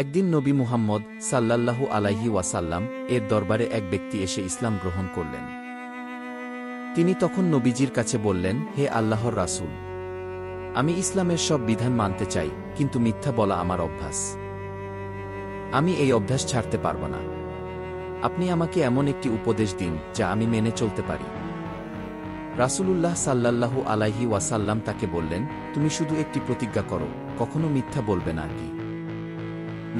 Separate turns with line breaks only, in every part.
একদিন নবী মুহাম্মদ সাল্লাল্লাহু আলাইহি ওয়াসাল্লাম এর দরবারে এক ব্যক্তি এসে ইসলাম গ্রহণ করলেন। তিনি তখন নবীজির কাছে বললেন, হে আল্লাহর রাসূল, আমি ইসলামের সব বিধান মানতে চাই, কিন্তু মিথ্যা বলা আমার অভ্যাস। আমি এই অভ্যাস ছাড়তে পারব না। আপনি আমাকে এমন একটি উপদেশ দিন যা আমি মেনে চলতে পারি। রাসূলুল্লাহ সাল্লাল্লাহু আলাইহি ওয়াসাল্লাম তাকে বললেন, তুমি শুধু একটি প্রতিজ্ঞা করো, কখনো মিথ্যা বলবে না। কি?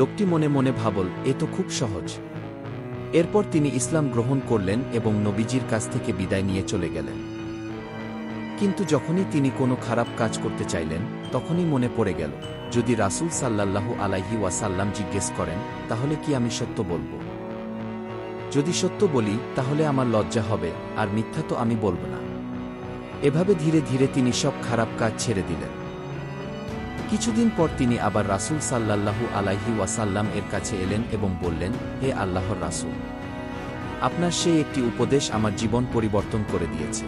লোকটি মনে মনে ভাবল, এ তো খুব সহজ। এরপর তিনি ইসলাম গ্রহণ করলেন এবং নবীজির কাছ থেকে বিদায় নিয়ে চলে গেলেন। কিন্তু যখনই তিনি কোনো খারাপ কাজ করতে চাইলেন, তখনই মনে পড়ে গেল, যদি রাসূল সাল্লাল্লাহু আলাইহি ওয়াসাল্লাম জিজ্ঞেস করেন, তাহলে কি আমি সত্য বলব? যদি সত্য বলি তাহলে আমার লজ্জা হবে, আর মিথ্যা তো আমি বলব না। এভাবে ধীরে ধীরে তিনি সব খারাপ কাজ ছেড়ে দিলেন। কিছুদিন পর তিনি আবার রাসূল সাল্লাল্লাহু আলাইহি ওয়াসাল্লাম এর কাছে এলেন এবং বললেন, হে আল্লাহর রাসূল, আপনার সেই একটি উপদেশ আমার জীবন পরিবর্তন করে দিয়েছে।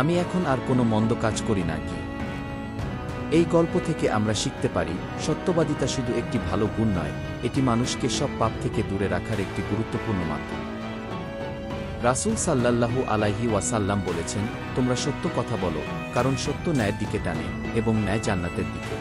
আমি এখন আর কোনো মন্দ কাজ করি না। কি? এই গল্প থেকে আমরা শিখতে পারি, সত্যবাদিতা শুধু একটি ভালো গুণ নয়, এটি মানুষকে সব পাপ থেকে দূরে রাখার একটি গুরুত্বপূর্ণ মাধ্যম। রাসূল সাল্লাল্লাহু আলাইহি ওয়াসাল্লাম বলেছেন, তোমরা সত্য কথা বলো, কারণ সত্য ন্যায়ের দিকে টানে এবং ন্যায় জান্নাতের দিকে।